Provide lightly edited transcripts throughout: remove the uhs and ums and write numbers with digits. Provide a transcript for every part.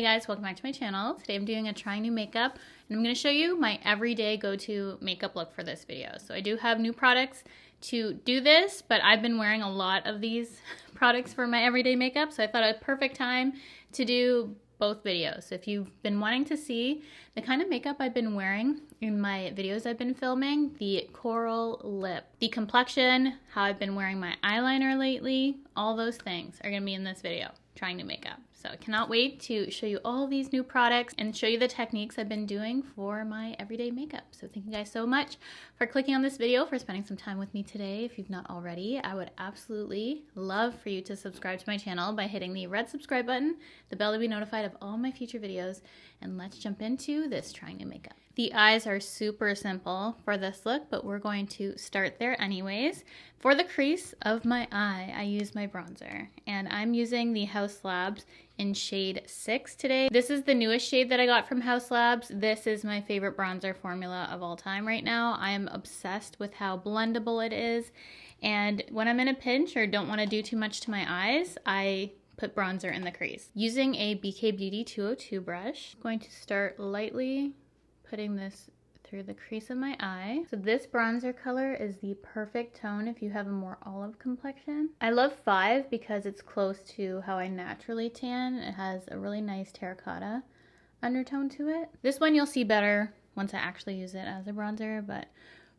Hey guys, welcome back to my channel. Today I'm doing a trying new makeup and I'm going to show you my everyday go-to makeup look for this video. So I do have new products to do this, but I've been wearing a lot of these products for my everyday makeup, so I thought a perfect time to do both videos. So if you've been wanting to see the kind of makeup I've been wearing in my videos I've been filming, the coral lip, the complexion, how I've been wearing my eyeliner lately, all those things are going to be in this video, trying new makeup. So I cannot wait to show you all these new products and show you the techniques I've been doing for my everyday makeup. So thank you guys so much for clicking on this video, for spending some time with me today. If you've not already, I would absolutely love for you to subscribe to my channel by hitting the red subscribe button, the bell to be notified of all my future videos, and let's jump into this trying new makeup. The eyes are super simple for this look, but we're going to start there anyways. For the crease of my eye, I use my bronzer, and I'm using the Haus Labs in shade 6 today. This is the newest shade that I got from Haus Labs. This is my favorite bronzer formula of all time right now. I am obsessed with how blendable it is, and when I'm in a pinch or don't want to do too much to my eyes, I put bronzer in the crease. Using a BK Beauty 202 brush, I'm going to start lightly putting this through the crease of my eye. So this bronzer color is the perfect tone if you have a more olive complexion. I love 5 because it's close to how I naturally tan. It has a really nice terracotta undertone to it. This one you'll see better once I actually use it as a bronzer, but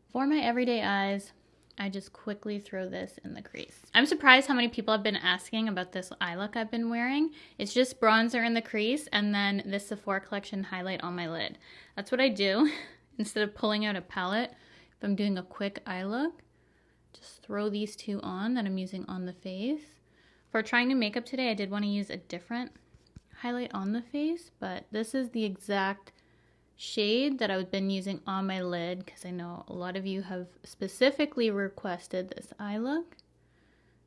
for my everyday eyes, I just quickly throw this in the crease. I'm surprised how many people have been asking about this eye look I've been wearing. It's just bronzer in the crease and then this Sephora Collection highlight on my lid. That's what I do. Instead of pulling out a palette, if I'm doing a quick eye look, just throw these two on that I'm using on the face. For trying new makeup today, I did want to use a different highlight on the face, but this is the exact shade that I've been using on my lid because I know a lot of you have specifically requested this eye look.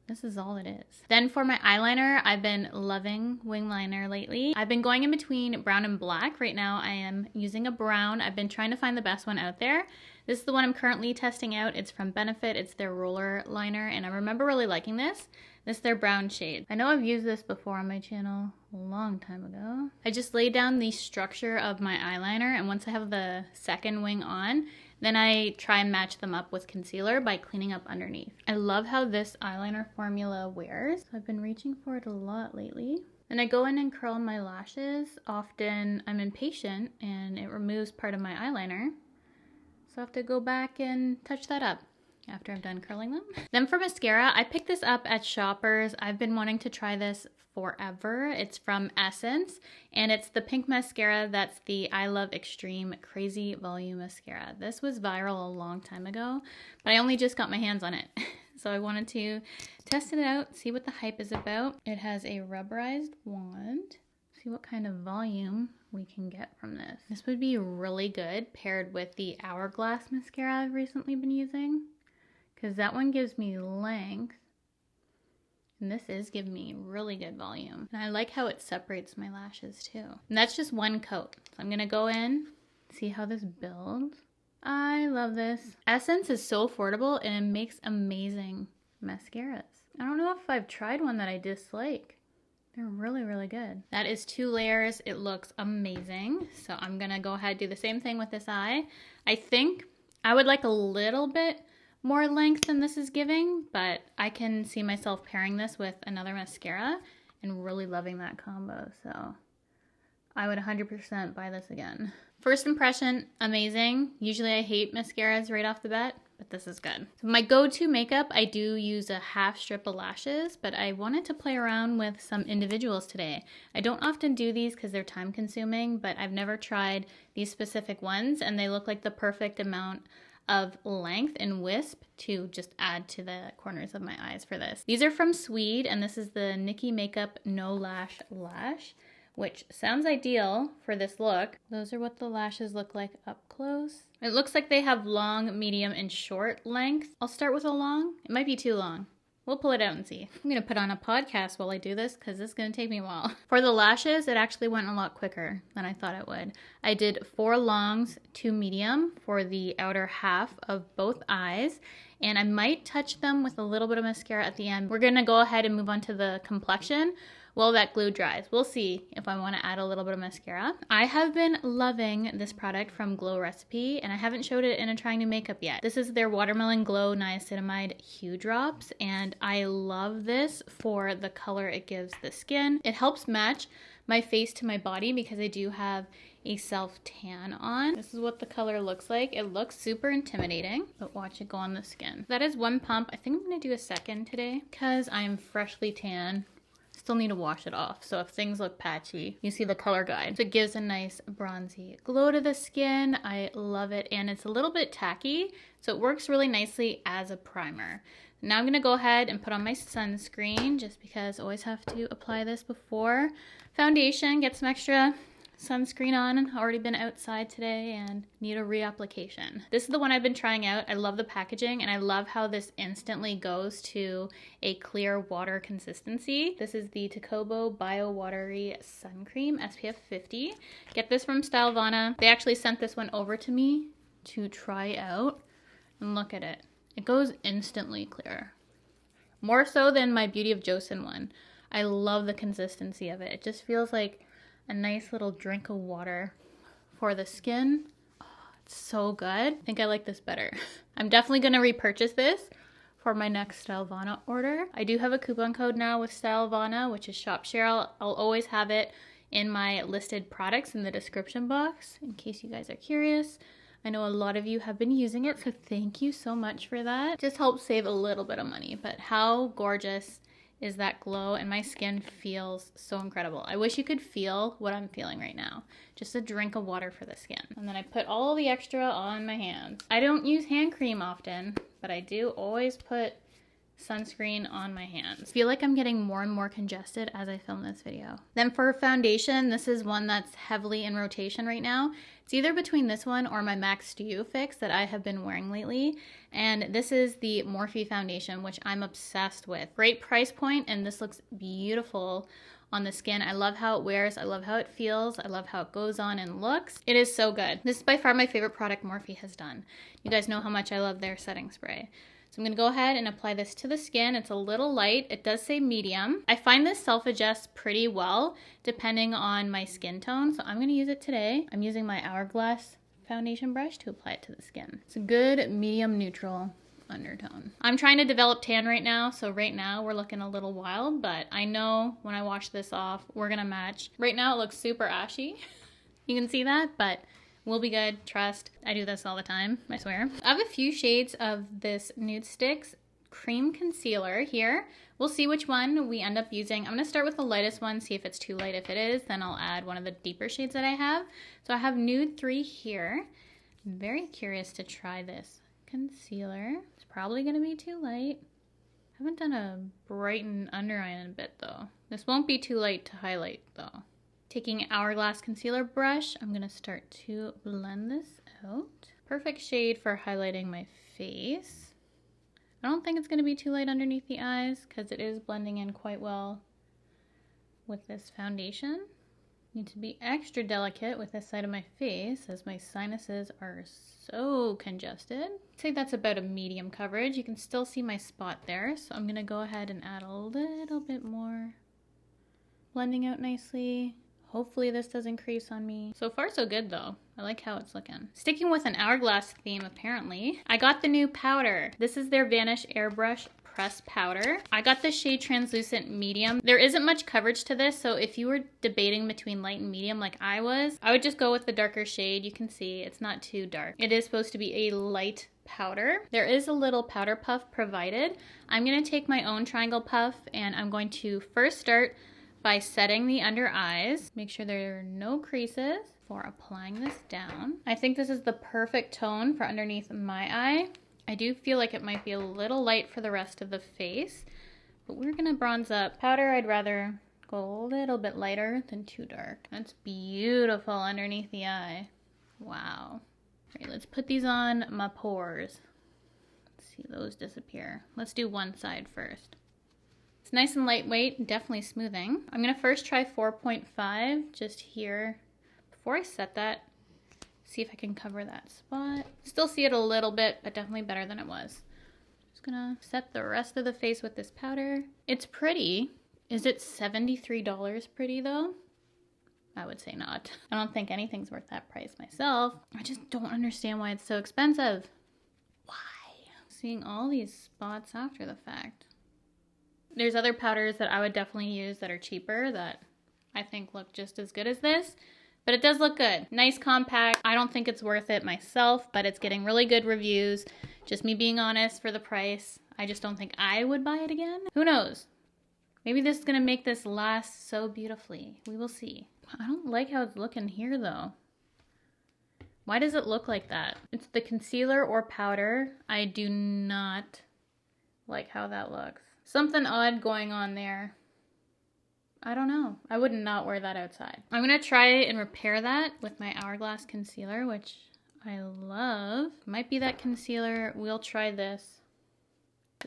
This is all it is. Then for my eyeliner, I've been loving wing liner lately. I've been going in between brown and black. Right now I am using a brown. I've been trying to find the best one out there. This is the one I'm currently testing out. It's from Benefit. It's their roller liner, and I remember really liking this. This is their brown shade. I know I've used this before on my channel a long time ago. I just laid down the structure of my eyeliner, and once I have the second wing on, then I try and match them up with concealer by cleaning up underneath. I love how this eyeliner formula wears. So I've been reaching for it a lot lately. Then I go in and curl my lashes. Often I'm impatient and it removes part of my eyeliner, so I have to go back and touch that up after I've done curling them. Then for mascara, I picked this up at Shoppers. I've been wanting to try this forever. It's from Essence, and it's the pink mascara that's the I Love Extreme Crazy Volume Mascara. This was viral a long time ago, but I only just got my hands on it. So I wanted to test it out, see what the hype is about. It has a rubberized wand. See what kind of volume we can get from this. This would be really good paired with the Hourglass mascara I've recently been using, because that one gives me length, and this is giving me really good volume. And I like how it separates my lashes too. And that's just one coat. So I'm gonna go in, see how this builds. I love this. Essence is so affordable and it makes amazing mascaras. I don't know if I've tried one that I dislike. They're really, really good. That is 2 layers. It looks amazing. So I'm gonna go ahead and do the same thing with this eye. I think I would like a little bit more length than this is giving, but I can see myself pairing this with another mascara and really loving that combo. So I would 100% buy this again. First impression, amazing. Usually I hate mascaras right off the bat, but this is good. So my go-to makeup, I do use a half strip of lashes, but I wanted to play around with some individuals today. I don't often do these because they're time consuming, but I've never tried these specific ones, and they look like the perfect amount of length and wisp to just add to the corners of my eyes for this. These are from Swede, and this is the Nikki Makeup No Lash Lash, which sounds ideal for this look. Those are what the lashes look like up close. It looks like they have long, medium, and short length. I'll start with a long. It might be too long. We'll pull it out and see. I'm gonna put on a podcast while I do this because this is gonna take me a while. For the lashes, it actually went a lot quicker than I thought it would. I did 4 longs, 2 medium for the outer half of both eyes, and I might touch them with a little bit of mascara at the end. We're gonna go ahead and move on to the complexion, while that glue dries. We'll see if I want to add a little bit of mascara. I have been loving this product from Glow Recipe, and I haven't showed it in a Trying New Makeup yet. This is their Watermelon Glow Niacinamide Hue Drops, and I love this for the color it gives the skin. It helps match my face to my body because I do have a self tan on. This is what the color looks like. It looks super intimidating, but watch it go on the skin. That is one pump. I think I'm gonna do a second today because I'm freshly tan. Still need to wash it off. So if things look patchy, you see the color guide. So it gives a nice bronzy glow to the skin. I love it. And it's a little bit tacky, so it works really nicely as a primer. Now I'm gonna go ahead and put on my sunscreen just because I always have to apply this before foundation. Get some extra sunscreen on. I've already been outside today and need a reapplication. This is the one I've been trying out. I love the packaging and I love how this instantly goes to a clear water consistency. This is the Tacobo Bio Watery Sun Cream SPF 50. Get this from Stylevana. They actually sent this one over to me to try out and look at it. It goes instantly clear. More so than my Beauty of Joseon one. I love the consistency of it. It just feels like a nice little drink of water for the skin. Oh, it's so good. I think I like this better. I'm definitely gonna repurchase this for my next Stylevana order. I do have a coupon code now with Stylevana, which is ShopCheryl. I'll always have it in my listed products in the description box in case you guys are curious. I know a lot of you have been using it, so thank you so much for that. Just helps save a little bit of money, but how gorgeous is that glow, and my skin feels so incredible. I wish you could feel what I'm feeling right now. Just a drink of water for the skin. And then I put all the extra on my hands. I don't use hand cream often, but I do always put sunscreen on my hands. I feel like I'm getting more and more congested as I film this video. Then for foundation, this is one that's heavily in rotation right now. It's either between this one or my MAC Studio Fix that I have been wearing lately. And this is the Morphe foundation, which I'm obsessed with. Great price point, and this looks beautiful on the skin. I love how it wears. I love how it feels. I love how it goes on and looks. It is so good. This is by far my favorite product Morphe has done. You guys know how much I love their setting spray. So I'm gonna go ahead and apply this to the skin. It's a little light. It does say medium. I find this self-adjusts pretty well depending on my skin tone. So I'm gonna use it today. I'm using my Hourglass foundation brush to apply it to the skin. It's a good medium neutral undertone. I'm trying to develop tan right now. So right now we're looking a little wild, but I know when I wash this off, we're gonna match. Right now it looks super ashy. You can see that, but we'll be good, trust. I do this all the time, I swear. I have a few shades of this Nude Sticks cream concealer here. We'll see which one we end up using. I'm gonna start with the lightest one, see if it's too light. If it is, then I'll add one of the deeper shades that I have. So I have Nude 3 here. I'm very curious to try this concealer. It's probably gonna be too light. I haven't done a brighten under eye in a bit though. This won't be too light to highlight though. Taking Hourglass concealer brush, I'm gonna start to blend this out. Perfect shade for highlighting my face. I don't think it's gonna be too light underneath the eyes because it is blending in quite well with this foundation. Need to be extra delicate with this side of my face as my sinuses are so congested. I'd say that's about a medium coverage. You can still see my spot there, so I'm gonna go ahead and add a little bit more. Blending out nicely. Hopefully this doesn't crease on me. So far so good though. I like how it's looking. Sticking with an Hourglass theme apparently, I got the new powder. This is their Vanish Airbrush Press Powder. I got the shade Translucent Medium. There isn't much coverage to this, so if you were debating between light and medium like I was, I would just go with the darker shade. You can see it's not too dark. It is supposed to be a light powder. There is a little powder puff provided. I'm gonna take my own triangle puff and I'm going to first start by setting the under eyes. Make sure there are no creases for applying this down. I think this is the perfect tone for underneath my eye. I do feel like it might be a little light for the rest of the face, but we're gonna bronze up. Powder, I'd rather go a little bit lighter than too dark. That's beautiful underneath the eye. Wow. All right, let's put these on my pores. Let's see those disappear. Let's do one side first. It's nice and lightweight, definitely smoothing. I'm gonna first try 4.5 just here. Before I set that, see if I can cover that spot. Still see it a little bit, but definitely better than it was. Just gonna set the rest of the face with this powder. It's pretty. Is it $73 pretty though? I would say not. I don't think anything's worth that price myself. I just don't understand why it's so expensive. Why? Seeing all these spots after the fact. There's other powders that I would definitely use that are cheaper that I think look just as good as this. But it does look good. Nice compact. I don't think it's worth it myself, but it's getting really good reviews. Just me being honest for the price. I just don't think I would buy it again. Who knows? Maybe this is gonna make this last so beautifully. We will see. I don't like how it's looking here though. Why does it look like that? It's the concealer or powder. I do not like how that looks. Something odd going on there. I don't know. I would not wear that outside. I'm gonna try and repair that with my Hourglass concealer, which I love. Might be that concealer. We'll try this.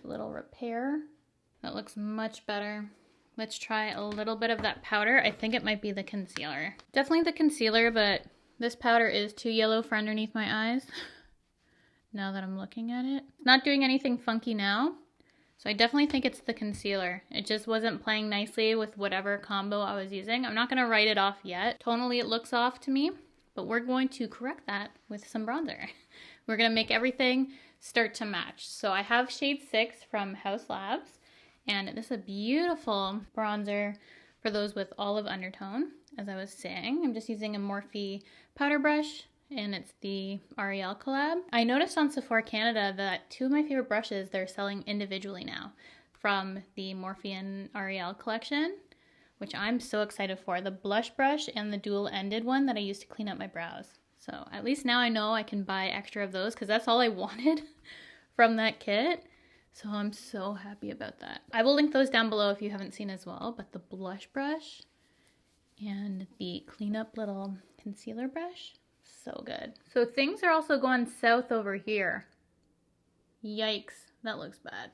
A little repair. That looks much better. Let's try a little bit of that powder. I think it might be the concealer. Definitely the concealer, but this powder is too yellow for underneath my eyes. Now that I'm looking at it. It's not doing anything funky now. So I definitely think it's the concealer. It just wasn't playing nicely with whatever combo I was using. I'm not gonna write it off yet. Tonally it looks off to me, but we're going to correct that with some bronzer. We're gonna make everything start to match. So I have shade 6 from House Labs, and this is a beautiful bronzer for those with olive undertone. As I was saying, I'm just using a Morphe powder brush, and it's the Ariel collab. I noticed on Sephora Canada that 2 of my favorite brushes they're selling individually now from the Morphe and Ariel collection, which I'm so excited for. The blush brush and the dual-ended one that I use to clean up my brows. So at least now I know I can buy extra of those because that's all I wanted from that kit. So I'm so happy about that. I will link those down below if you haven't seen as well, but the blush brush and the cleanup little concealer brush, so good. So things are also going south over here. Yikes, that looks bad.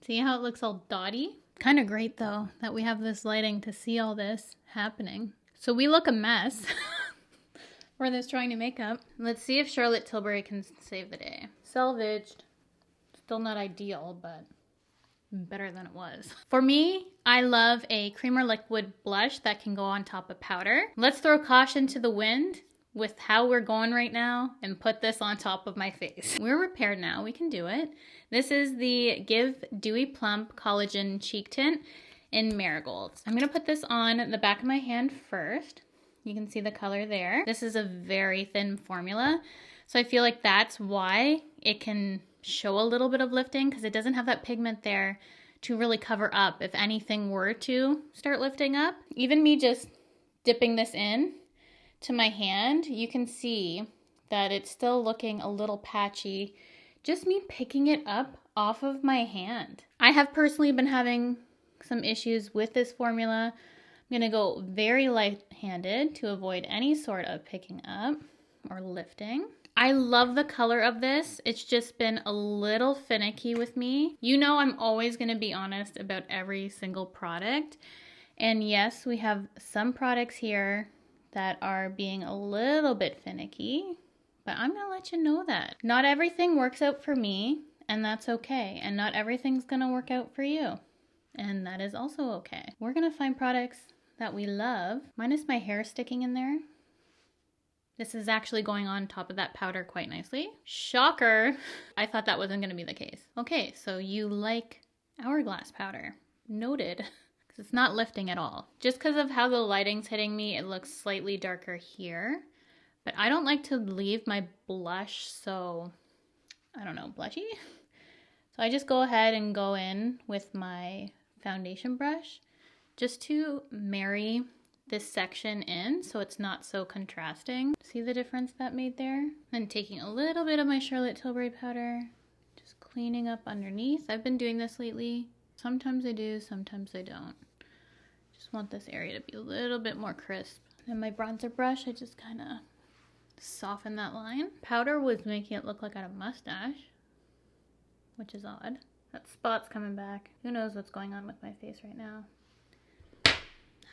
See how it looks all dotty? Kind of great though that we have this lighting to see all this happening. So we look a mess for this trying to makeup. Let's see if Charlotte Tilbury can save the day. Salvaged. Still not ideal, but better than it was. For me, I love a creamer liquid blush that can go on top of powder. Let's throw caution to the wind with how we're going right now and put this on top of my face. We're repaired now, we can do it. This is the Give Dewy Plump Collagen Cheek Tint in Marigolds. I'm gonna put this on the back of my hand first. You can see the color there. This is a very thin formula, so I feel like that's why it can show a little bit of lifting, because it doesn't have that pigment there to really cover up if anything were to start lifting up. Even me just dipping this in to my hand, you can see that it's still looking a little patchy. Just me picking it up off of my hand. I have personally been having some issues with this formula. I'm gonna go very light-handed to avoid any sort of picking up or lifting. I love the color of this. It's just been a little finicky with me. You know I'm always going to be honest about every single product. And yes, we have some products here that are being a little bit finicky, but I'm going to let you know that. Not everything works out for me, and that's okay. And not everything's going to work out for you, and that is also okay. We're going to find products that we love. Minus my hair sticking in there. This is actually going on top of that powder quite nicely. Shocker! I thought that wasn't going to be the case. Okay, so you like Hourglass powder. Noted. Because it's not lifting at all. Just because of how the lighting's hitting me, it looks slightly darker here. But I don't like to leave my blush so, I don't know, blushy? So I just go ahead and go in with my foundation brush just to marry this section in so it's not so contrasting. See the difference that made there? Then taking a little bit of my Charlotte Tilbury powder, just cleaning up underneath. I've been doing this lately. Sometimes I do, sometimes I don't. Just want this area to be a little bit more crisp. Then my bronzer brush, I just kind of soften that line. Powder was making it look like I had a mustache, which is odd. That spot's coming back. Who knows what's going on with my face right now?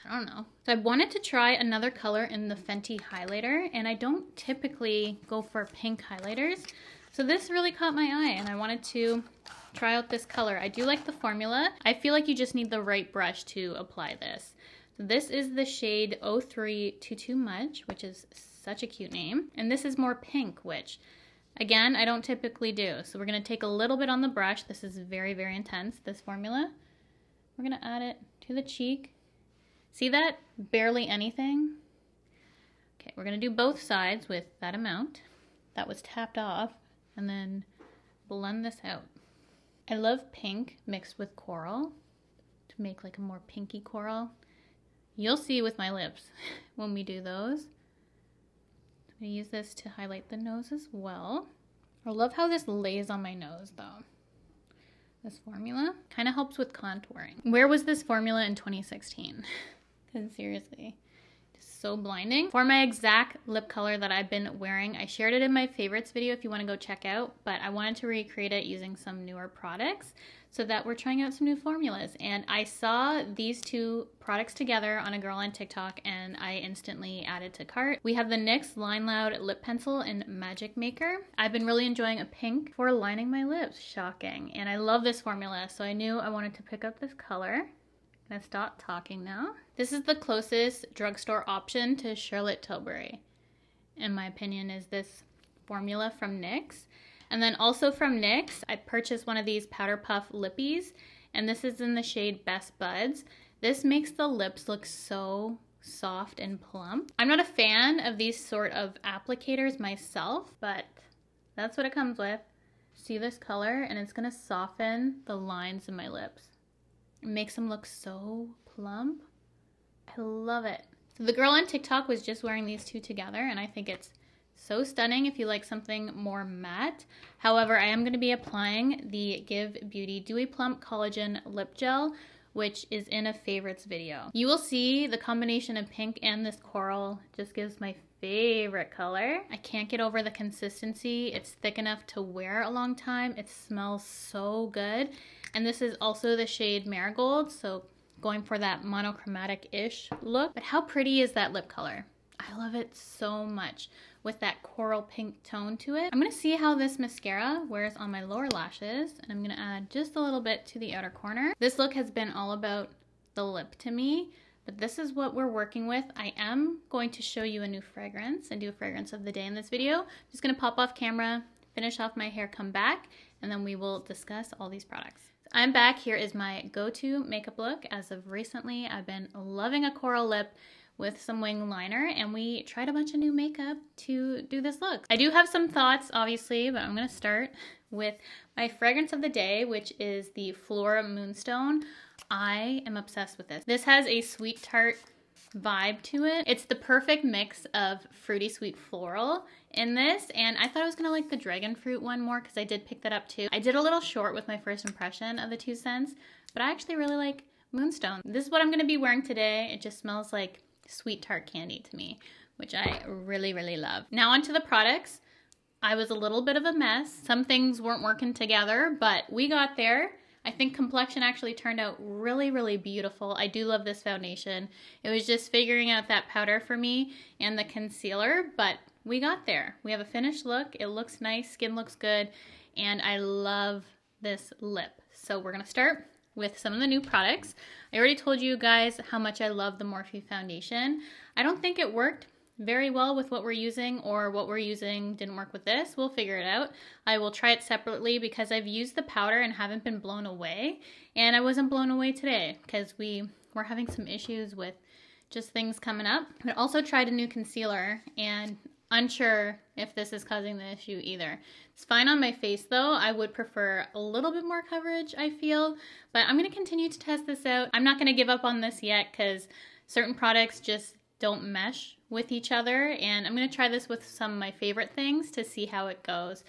I don't know. So I wanted to try another color in the Fenty highlighter, and I don't typically go for pink highlighters. So this really caught my eye and I wanted to try out this color. I do like the formula. I feel like you just need the right brush to apply this. So this is the shade 03 Too Much, which is such a cute name. And this is more pink, which again, I don't typically do. So we're gonna take a little bit on the brush. This is very, very intense, this formula. We're gonna add it to the cheek. See that? Barely anything. Okay, we're gonna do both sides with that amount that was tapped off and then blend this out. I love pink mixed with coral to make like a more pinky coral. You'll see with my lips when we do those. I'm gonna use this to highlight the nose as well. I love how this lays on my nose though. This formula kind of helps with contouring. Where was this formula in 2016? Because seriously, it's so blinding. For my exact lip color that I've been wearing, I shared it in my favorites video if you want to go check out, but I wanted to recreate it using some newer products so that we're trying out some new formulas. And I saw these two products together on a girl on TikTok and I instantly added to cart. We have the NYX Line Loud Lip Pencil in Magic Maker. I've been really enjoying a pink for lining my lips, shocking. And I love this formula, so I knew I wanted to pick up this color. I'm gonna stop talking now. This is the closest drugstore option to Charlotte Tilbury, in my opinion, is this formula from NYX. And then also from NYX, I purchased one of these Powder Puff Lippies, and this is in the shade Best Buds. This makes the lips look so soft and plump. I'm not a fan of these sort of applicators myself, but that's what it comes with. See this color, and it's gonna soften the lines in my lips. It makes them look so plump. I love it. So the girl on TikTok was just wearing these two together, and I think it's so stunning if you like something more matte. However, I am going to be applying the Give Beauty Dewy Plump Collagen Lip Gel, which is in a favorites video. You will see the combination of pink and this coral just gives my favorite color. I can't get over the consistency. It's thick enough to wear a long time. It smells so good. And this is also the shade Marigold, so going for that monochromatic-ish look. But how pretty is that lip color? I love it so much with that coral pink tone to it. I'm gonna see how this mascara wears on my lower lashes, and I'm gonna add just a little bit to the outer corner. This look has been all about the lip to me, but this is what we're working with. I am going to show you a new fragrance and do a fragrance of the day in this video. I'm just gonna pop off camera, finish off my hair, come back, and then we will discuss all these products. I'm back. Here is my go-to makeup look. As of recently, I've been loving a coral lip with some wing liner, and we tried a bunch of new makeup to do this look. I do have some thoughts, obviously, but I'm gonna start with my fragrance of the day, which is the Flora Moonstone. I am obsessed with this. This has a sweet tart vibe to it. It's the perfect mix of fruity sweet floral in this, and I thought I was gonna like the dragon fruit one more because I did pick that up too. I did a little short with my first impression of the two scents, but I actually really like Moonstone. This is what I'm gonna be wearing today. It just smells like sweet tart candy to me, which I really, really love. Now onto the products. I was a little bit of a mess. Some things weren't working together, but we got there. I think Complexion actually turned out really, really beautiful. I do love this foundation. It was just figuring out that powder for me and the concealer, but we got there. We have a finished look. It looks nice, skin looks good, and I love this lip. So we're gonna start with some of the new products. I already told you guys how much I love the Morphe foundation. I don't think it worked very well with what we're using, or what we're using didn't work with this. We'll figure it out. I will try it separately because I've used the powder and haven't been blown away. And I wasn't blown away today because we were having some issues with just things coming up. I also tried a new concealer and unsure if this is causing the issue either. It's fine on my face though. I would prefer a little bit more coverage, I feel, but I'm gonna continue to test this out. I'm not gonna give up on this yet because certain products just don't mesh with each other, and I'm gonna try this with some of my favorite things to see how it goes.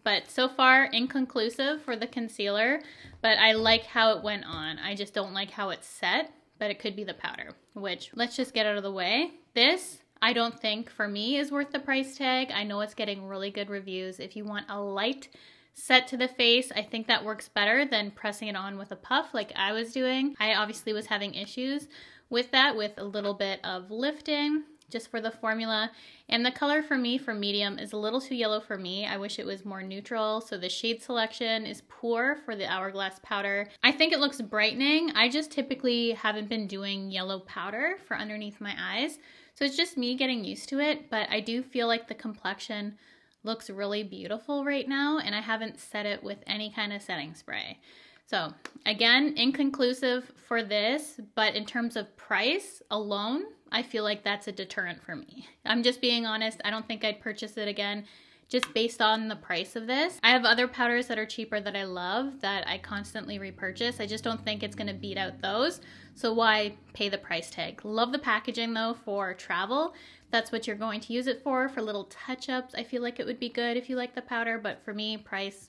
But so far, inconclusive for the concealer, but I like how it went on. I just don't like how it's set, but it could be the powder, which let's just get out of the way. This, I don't think for me is worth the price tag. I know it's getting really good reviews. If you want a light set to the face, I think that works better than pressing it on with a puff like I was doing. I obviously was having issues with that, with a little bit of lifting just for the formula. And the color for me for medium is a little too yellow for me. I wish it was more neutral. So the shade selection is poor for the Hourglass powder. I think it looks brightening. I just typically haven't been doing yellow powder for underneath my eyes. So it's just me getting used to it. But I do feel like the complexion looks really beautiful right now. And I haven't set it with any kind of setting spray. So again, inconclusive for this, but in terms of price alone, I feel like that's a deterrent for me. I'm just being honest. I don't think I'd purchase it again just based on the price of this. I have other powders that are cheaper that I love that I constantly repurchase. I just don't think it's gonna beat out those. So why pay the price tag? Love the packaging though for travel. That's what you're going to use it for little touch-ups. I feel like it would be good if you like the powder, but for me, price,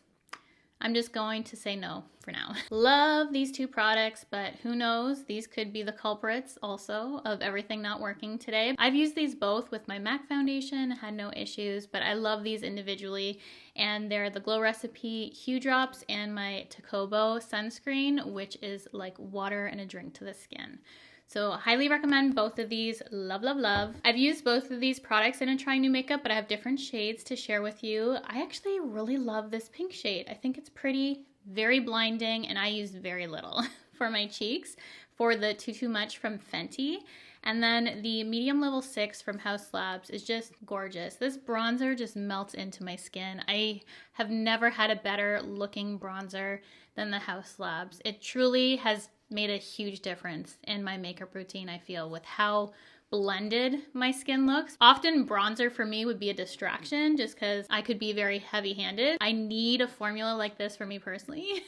I'm just going to say no for now. Love these two products, but who knows? These could be the culprits also of everything not working today. I've used these both with my MAC foundation, had no issues, but I love these individually. And they're the Glow Recipe Hue Drops and my Tacobo sunscreen, which is like water and a drink to the skin. So highly recommend both of these. Love, love, love. I've used both of these products in Trying New Makeup, but I have different shades to share with you. I actually really love this pink shade. I think it's pretty, very blinding, and I use very little for my cheeks for the Too Much from Fenty. And then the medium level 6 from Haus Labs is just gorgeous. This bronzer just melts into my skin. I have never had a better looking bronzer than the Haus Labs. It truly has made a huge difference in my makeup routine, I feel, with how blended my skin looks. Often bronzer for me would be a distraction just because I could be very heavy-handed. I need a formula like this for me personally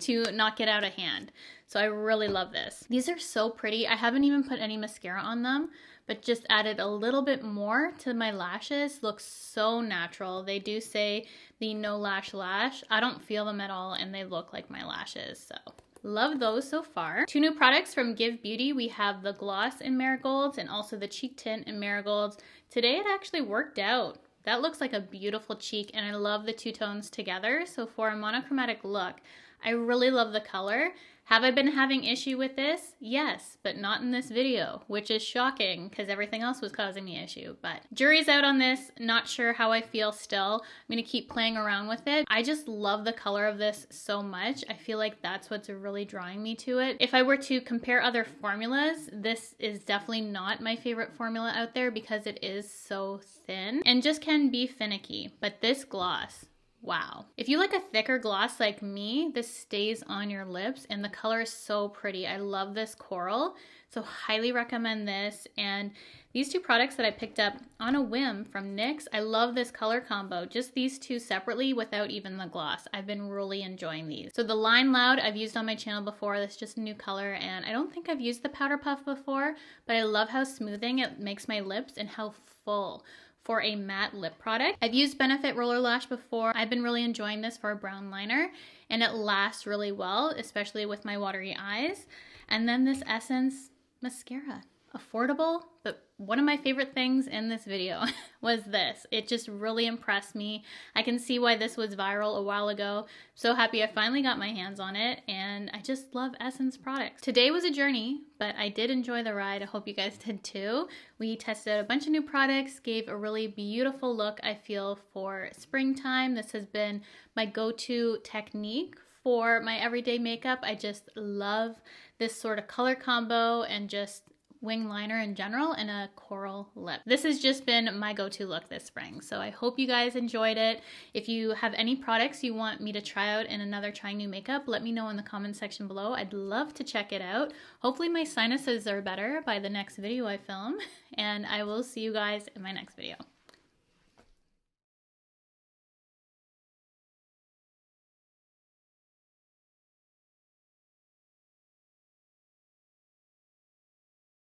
to not get out of hand. So I really love this. These are so pretty. I haven't even put any mascara on them, but just added a little bit more to my lashes. Looks so natural. They do say the no lash lash. I don't feel them at all and they look like my lashes, so love those so far. Two new products from Give Beauty. We have the gloss in marigolds and also the cheek tint in marigolds. Today it actually worked out. That looks like a beautiful cheek and I love the two tones together. So for a monochromatic look, I really love the color. Have I been having issue with this? Yes, but not in this video, which is shocking because everything else was causing me issue. But jury's out on this. Not sure how I feel still. I'm gonna keep playing around with it. I just love the color of this so much. I feel like that's what's really drawing me to it. If I were to compare other formulas, this is definitely not my favorite formula out there because it is so thin and just can be finicky. But this gloss, wow. If you like a thicker gloss like me, this stays on your lips and the color is so pretty. I love this coral, so highly recommend this. And these two products that I picked up on a whim from NYX, I love this color combo. Just these two separately without even the gloss. I've been really enjoying these. So the Line Loud I've used on my channel before. That's just a new color and I don't think I've used the Powder Puff before, but I love how smoothing it makes my lips and how full for a matte lip product. I've used Benefit Roller Lash before. I've been really enjoying this for a brown liner and it lasts really well, especially with my watery eyes. And then this Essence mascara. Affordable, but one of my favorite things in this video was this. It just really impressed me. I can see why this was viral a while ago. So happy I finally got my hands on it and I just love Essence products. Today was a journey, but I did enjoy the ride. I hope you guys did too. We tested a bunch of new products, gave a really beautiful look, I feel, for springtime. This has been my go-to technique for my everyday makeup. I just love this sort of color combo and just wing liner in general and a coral lip. This has just been my go-to look this spring, so I hope you guys enjoyed it. If you have any products you want me to try out in another Trying New Makeup, let me know in the comment section below. I'd love to check it out. Hopefully my sinuses are better by the next video I film, and I will see you guys in my next video.